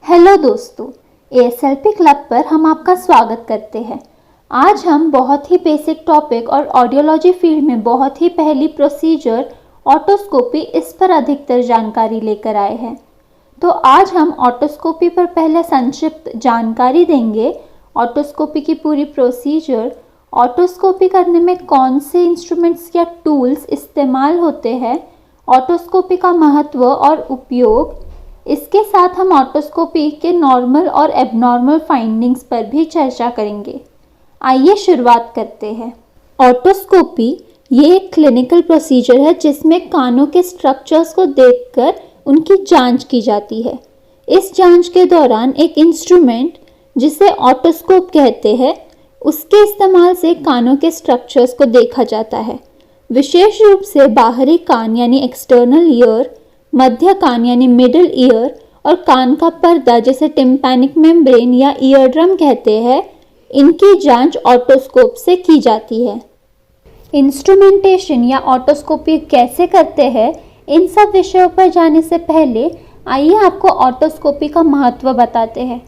Hello दोस्तों, एएसएलपी club पर हम आपका स्वागत करते हैं। आज हम बहुत ही बेसिक टॉपिक और ऑडियोलॉजी फील्ड में बहुत ही पहली प्रोसीजर ऑटोस्कोपी इस पर अधिकतर जानकारी लेकर आए हैं। तो आज हम ऑटोस्कोपी पर पहले संक्षिप्त जानकारी देंगे। ऑटोस्कोपी की पूरी प्रोसीजर, ऑटोस्कोपी करने में कौन से इंस्ट्रूमेंट्स या टूल्स इस्तेमाल होते हैं, ऑटोस्कोपी का महत्व और उपयोग। इसके साथ हम ऑटोस्कोपी के नॉर्मल और एबनॉर्मल फाइंडिंग्स पर भी चर्चा करेंगे। आइए शुरुआत करते हैं। ऑटोस्कोपी ये एक क्लिनिकल प्रोसीजर है जिसमें कानों के स्ट्रक्चर्स को देखकर उनकी जांच की जाती है। इस जांच के दौरान एक इंस्ट्रूमेंट जिसे ऑटोस्कोप कहते हैं, उसके इस्तेमाल से कानों के स्ट्रक्चर्स को देखा जाता है। विशेष रूप से बाहरी कान यानी एक्सटर्नल ईयर, मध्य कान यानी मिडिल ईयर और कान का पर्दा जिसे टिम्पैनिक मेम्ब्रेन या ईयर ड्रम कहते हैं, इनकी जांच ऑटोस्कोप से की जाती है। इंस्ट्रूमेंटेशन या ऑटोस्कोपी कैसे करते हैं, इन सब विषयों पर जाने से पहले आइए आपको ऑटोस्कोपी का महत्व बताते हैं।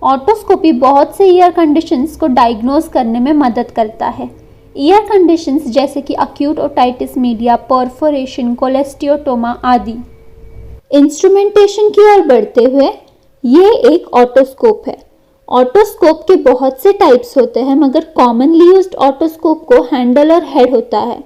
ऑटोस्कोपी बहुत से ईयर कंडीशंस को डायग्नोज करने में मदद करता है। ईयर कंडीशंस जैसे कि अक्यूट ओटाइटिस मीडिया, परफोरेशन, कोलेस्टियोटोमा आदि। इंस्ट्रूमेंटेशन की ओर बढ़ते हुए ये एक ऑटोस्कोप है। ऑटोस्कोप के बहुत से टाइप्स होते हैं, मगर कॉमनली यूज्ड ऑटोस्कोप को हैंडल और हेड होता है।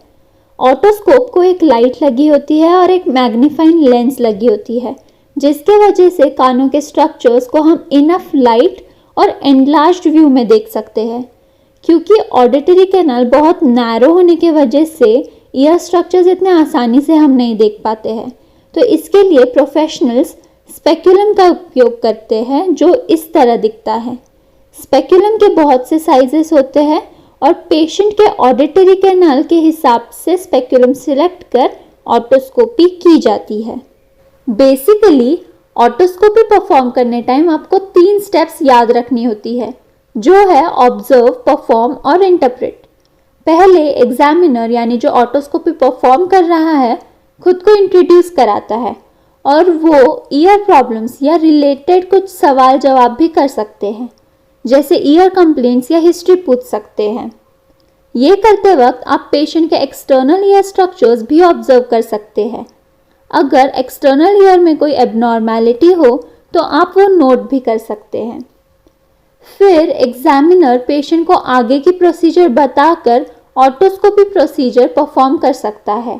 ऑटोस्कोप को एक लाइट लगी होती है और एक मैग्नीफाइंग लेंस लगी होती है, जिसके वजह से कानों के स्ट्रक्चर्स को हम इनफ लाइट और एनलार्ज्ड व्यू में देख सकते हैं। क्योंकि ऑडिटरी कैनाल बहुत नैरो होने की वजह से ईयर स्ट्रक्चर्स इतने आसानी से हम नहीं देख पाते हैं, तो इसके लिए प्रोफेशनल्स स्पेक्युलम का उपयोग करते हैं जो इस तरह दिखता है। स्पेक्युलम के बहुत से साइजेस होते हैं और पेशेंट के ऑडिटरी कैनाल के हिसाब से स्पेक्युलम सिलेक्ट कर ऑटोस्कोपी की जाती है। बेसिकली ऑटोस्कोपी परफॉर्म करने टाइम आपको 3 स्टेप्स याद रखनी होती है, जो है ऑब्जर्व, परफॉर्म और इंटरप्रेट। पहले एग्जामिनर यानी जो ऑटोस्कोपी परफॉर्म कर रहा है खुद को इंट्रोड्यूस कराता है और वो ईयर प्रॉब्लम्स या रिलेटेड कुछ सवाल जवाब भी कर सकते हैं, जैसे ईयर कंप्लेंट्स या हिस्ट्री पूछ सकते हैं। ये करते वक्त आप पेशेंट के एक्सटर्नल ईयर स्ट्रक्चर्स भी ऑब्जर्व कर सकते हैं। अगर एक्सटर्नल ईयर में कोई एबनॉर्मैलिटी हो तो आप वो नोट भी कर सकते हैं। फिर एग्जामिनर पेशेंट को आगे की प्रोसीजर बताकर ऑटोस्कोपी प्रोसीजर परफॉर्म कर सकता है।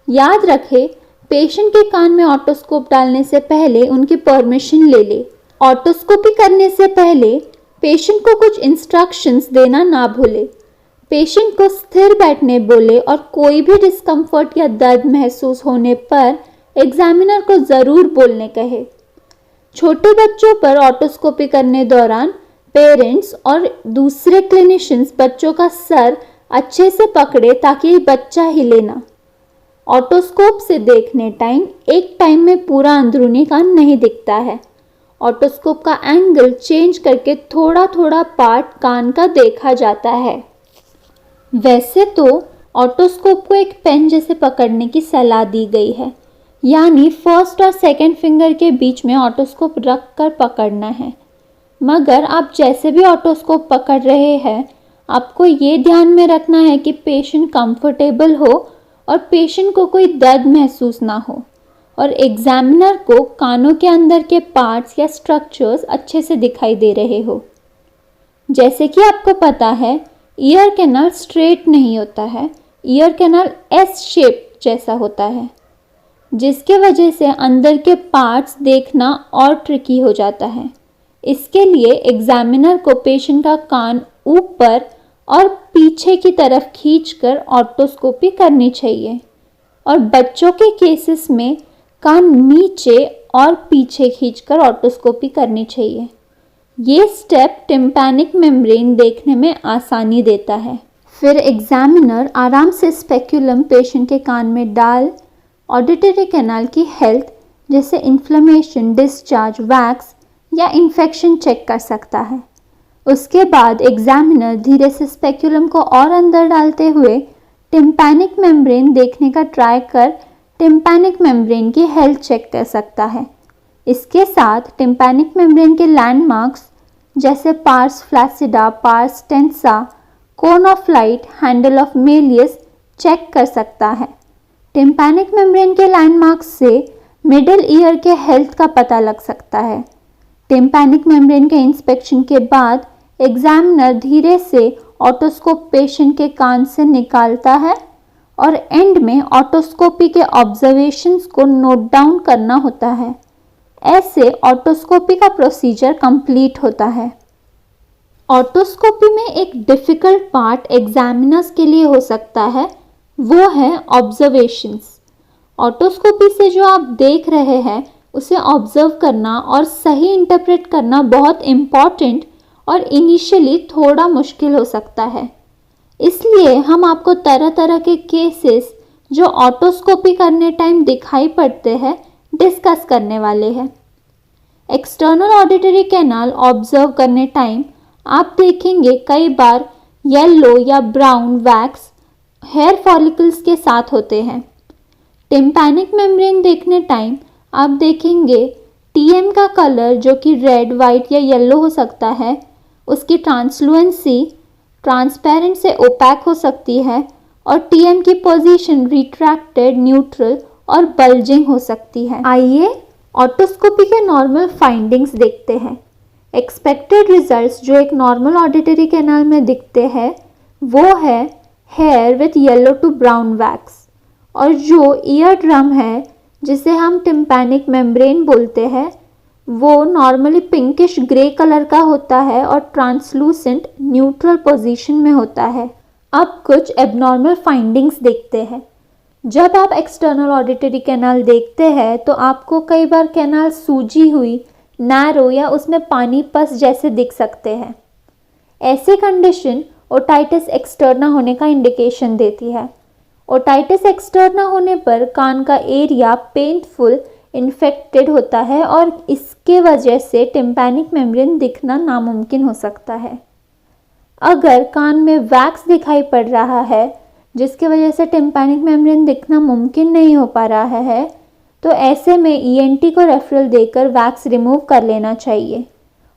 याद रखें, पेशेंट के कान में ऑटोस्कोप डालने से पहले उनकी परमिशन ले ले। ऑटोस्कोपी करने से पहले पेशेंट को कुछ इंस्ट्रक्शंस देना ना भूले। पेशेंट को स्थिर बैठने बोले और कोई भी डिस्कम्फर्ट या दर्द महसूस होने पर एग्जामिनर को ज़रूर बोलने कहे। छोटे बच्चों पर ऑटोस्कोपी करने दौरान पेरेंट्स और दूसरे क्लिनिशियंस बच्चों का सर अच्छे से पकड़े ताकि बच्चा हिले ना। ऑटोस्कोप से देखने टाइम एक टाइम में पूरा अंदरूनी कान नहीं दिखता है। ऑटोस्कोप का एंगल चेंज करके थोड़ा थोड़ा पार्ट कान का देखा जाता है। वैसे तो ऑटोस्कोप को एक पेन जैसे पकड़ने की सलाह दी गई है, यानी फर्स्ट और सेकंड फिंगर के बीच में ऑटोस्कोप रख कर पकड़ना है। मगर आप जैसे भी ऑटोस्कोप पकड़ रहे हैं, आपको ये ध्यान में रखना है कि पेशेंट कंफर्टेबल हो और पेशेंट को कोई दर्द महसूस ना हो और एग्जामिनर को कानों के अंदर के पार्ट्स या स्ट्रक्चर्स अच्छे से दिखाई दे रहे हो। जैसे कि आपको पता है, ईयर कैनाल स्ट्रेट नहीं होता है, ईयर कैनाल एस शेप जैसा होता है, जिसके वजह से अंदर के पार्ट्स देखना और ट्रिकी हो जाता है। इसके लिए एग्जामिनर को पेशेंट का कान ऊपर और पीछे की तरफ खींचकर ऑटोस्कोपी करनी चाहिए और बच्चों के केसेस में कान नीचे और पीछे खींचकर ऑटोस्कोपी करनी चाहिए। ये स्टेप टिम्पैनिक मेम्ब्रेन देखने में आसानी देता है। फिर एग्जामिनर आराम से स्पेक्युलम पेशेंट के कान में डाल ऑडिटरी कैनाल की हेल्थ जैसे इन्फ्लेमेशन, डिस्चार्ज, वैक्स या इन्फेक्शन चेक कर सकता है। उसके बाद एग्जामिनर धीरे से स्पेक्युलम को और अंदर डालते हुए टिम्पैनिक मेम्ब्रेन देखने का ट्राई कर टिम्पैनिक मेम्ब्रेन की हेल्थ चेक कर सकता है। इसके साथ टिम्पैनिक मेम्ब्रेन के लैंडमार्क्स जैसे pars flaccida, pars tensa, cone of light, handle of malleus check कर सकता है। टिम्पैनिक मेम्ब्रेन के लैंडमार्क्स से मिडिल ईयर के हेल्थ का पता लग सकता है। टिम्पैनिक मेम्ब्रेन के इंस्पेक्शन के बाद एग्जामिनर धीरे से ऑटोस्कोप पेशेंट के कान से निकालता है और एंड में ऑटोस्कोपी के ऑब्जर्वेशंस को नोट डाउन करना होता है। ऐसे ऑटोस्कोपी का प्रोसीजर कंप्लीट होता है। ऑटोस्कोपी में एक डिफ़िकल्ट पार्ट एग्जामिनर्स के लिए हो सकता है, वो है ऑब्जर्वेशंस। ऑटोस्कोपी से जो आप देख रहे हैं उसे ऑब्जर्व करना और सही इंटरप्रेट करना बहुत इम्पॉर्टेंट और इनिशियली थोड़ा मुश्किल हो सकता है। इसलिए हम आपको तरह तरह के केसेस जो ऑटोस्कोपी करने टाइम दिखाई पड़ते हैं डिस्कस करने वाले हैं। एक्सटर्नल ऑडिटरी कैनाल ऑब्जर्व करने टाइम आप देखेंगे कई बार येलो या ब्राउन वैक्स हेयर फॉलिकल्स के साथ होते हैं। टिम्पैनिक मेम्ब्रेन देखने टाइम आप देखेंगे टीएम का कलर जो कि रेड, वाइट या येलो हो सकता है, उसकी ट्रांसलुएंसी ट्रांसपेरेंट से ओपैक हो सकती है और टीएम की पोजीशन रिट्रैक्टेड, न्यूट्रल और बल्जिंग हो सकती है। आइए ऑटोस्कोपी के नॉर्मल फाइंडिंग्स देखते हैं। एक्सपेक्टेड रिजल्ट्स जो एक नॉर्मल ऑडिटरी कैनाल में दिखते हैं वो है hair with yellow to brown wax, और जो ईयर ड्रम है जिसे हम टिम्पैनिक मेम्ब्रेन बोलते हैं वो नॉर्मली पिंकिश ग्रे कलर का होता है और ट्रांसलूसेंट न्यूट्रल पोजीशन में होता है। अब कुछ एबनॉर्मल फाइंडिंग्स देखते हैं। जब आप एक्सटर्नल ऑडिटरी कैनाल देखते हैं तो आपको कई बार कैनाल सूजी हुई, नैरो या उसमें पानी पस जैसे दिख सकते हैं। ऐसे कंडीशन ओटाइटिस एक्सटर्ना होने का इंडिकेशन देती है। ओटाइटिस एक्सटर्ना होने पर कान का एरिया पेनफुल इन्फेक्टेड होता है और इसके वजह से टिम्पैनिक मेम्ब्रेन दिखना नामुमकिन हो सकता है। अगर कान में वैक्स दिखाई पड़ रहा है जिसकी वजह से टिम्पैनिक मेम्ब्रेन दिखना मुमकिन नहीं हो पा रहा है तो ऐसे में ईएनटी को रेफरल देकर वैक्स रिमूव कर लेना चाहिए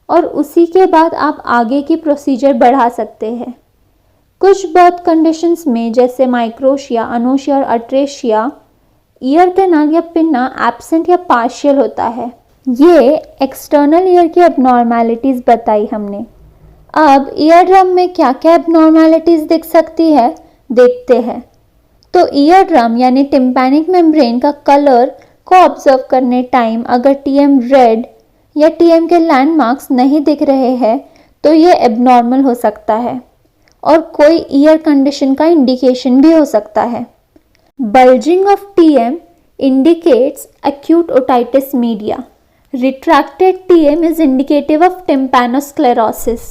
और उसी के बाद आप आगे की प्रोसीजर बढ़ा सकते हैं। कुछ बर्थ कंडीशंस में जैसे माइक्रोशिया, अनोशिया और अट्रेशिया ईयर कैनाल या पिन्ना एब्सेंट या पार्शियल होता है। ये एक्सटर्नल ईयर की एबनॉर्मैलिटीज़ बताई हमने। अब ईयर ड्रम में क्या क्या एबनॉर्मैलिटीज़ दिख सकती है देखते हैं। तो ईयर ड्रम यानी टिम्पैनिक मेम्ब्रेन का कलर को ऑब्जर्व करने टाइम अगर टीएम रेड या टीएम के लैंडमार्क्स नहीं दिख रहे हैं तो ये एबनॉर्मल हो सकता है और कोई ईयर कंडीशन का इंडिकेशन भी हो सकता है। Bulging of TM indicates acute otitis media. Retracted TM is indicative of tympanosclerosis.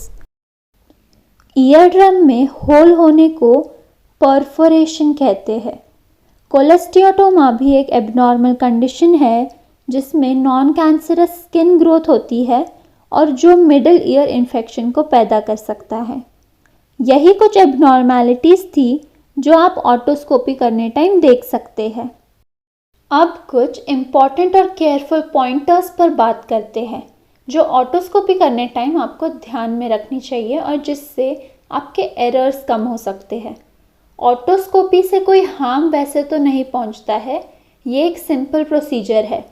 Eardrum में होल होने को परफोरेशन कहते हैं। कोलेस्टियोटोमा भी एक एबनॉर्मल कंडीशन है जिसमें नॉन कैंसरस स्किन ग्रोथ होती है और जो मिडिल ईयर इन्फेक्शन को पैदा कर सकता है। यही कुछ एबनॉर्मैलिटीज़ थी जो आप ऑटोस्कोपी करने टाइम देख सकते हैं। अब कुछ इम्पॉर्टेंट और केयरफुल पॉइंटर्स पर बात करते हैं जो ऑटोस्कोपी करने टाइम आपको ध्यान में रखनी चाहिए और जिससे आपके एरर्स कम हो सकते हैं। ऑटोस्कोपी से कोई हार्म वैसे तो नहीं पहुंचता है, ये एक सिंपल प्रोसीजर है,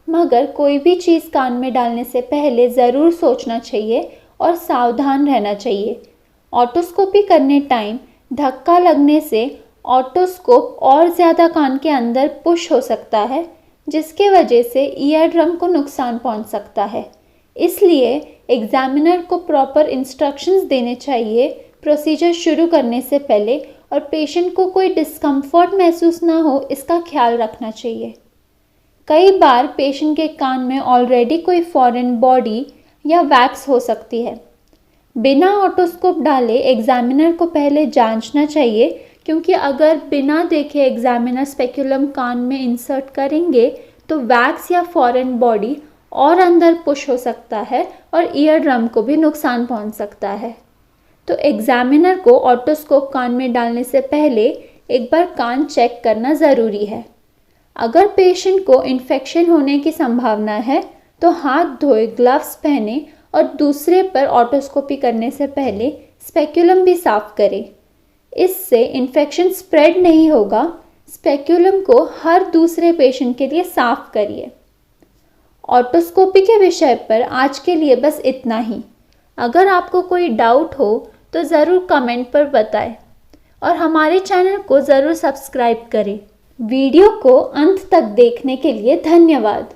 मगर कोई भी चीज़ कान में डालने से पहले ज़रूर सोचना चाहिए और सावधान रहना चाहिए। ऑटोस्कोपी करने टाइम धक्का लगने से ऑटोस्कोप और ज़्यादा कान के अंदर पुश हो सकता है जिसके वजह से ईयर ड्रम को नुकसान पहुंच सकता है। इसलिए एग्जामिनर को प्रॉपर इंस्ट्रक्शंस देने चाहिए प्रोसीजर शुरू करने से पहले और पेशेंट को कोई डिस्कम्फर्ट महसूस ना हो इसका ख्याल रखना चाहिए। कई बार पेशेंट के कान में ऑलरेडी कोई फॉरेन बॉडी या वैक्स हो सकती है। बिना ऑटोस्कोप डाले एग्जामिनर को पहले जांचना चाहिए क्योंकि अगर बिना देखे एग्जामिनर स्पेक्युलम कान में इंसर्ट करेंगे तो वैक्स या फॉरेन बॉडी और अंदर पुश हो सकता है और ईयर ड्रम को भी नुकसान पहुंच सकता है। तो एग्जामिनर को ऑटोस्कोप कान में डालने से पहले एक बार कान चेक करना ज़रूरी है। अगर पेशेंट को इन्फेक्शन होने की संभावना है तो हाथ धोए, ग्लव्स पहने और दूसरे पर ऑटोस्कोपी करने से पहले स्पेक्यूलम भी साफ करें। इससे इन्फेक्शन स्प्रेड नहीं होगा। स्पेक्यूलम को हर दूसरे पेशेंट के लिए साफ करिए। ऑटोस्कोपी के विषय पर आज के लिए बस इतना ही। अगर आपको कोई डाउट हो तो ज़रूर कमेंट पर बताएं और हमारे चैनल को ज़रूर सब्सक्राइब करें। वीडियो को अंत तक देखने के लिए धन्यवाद।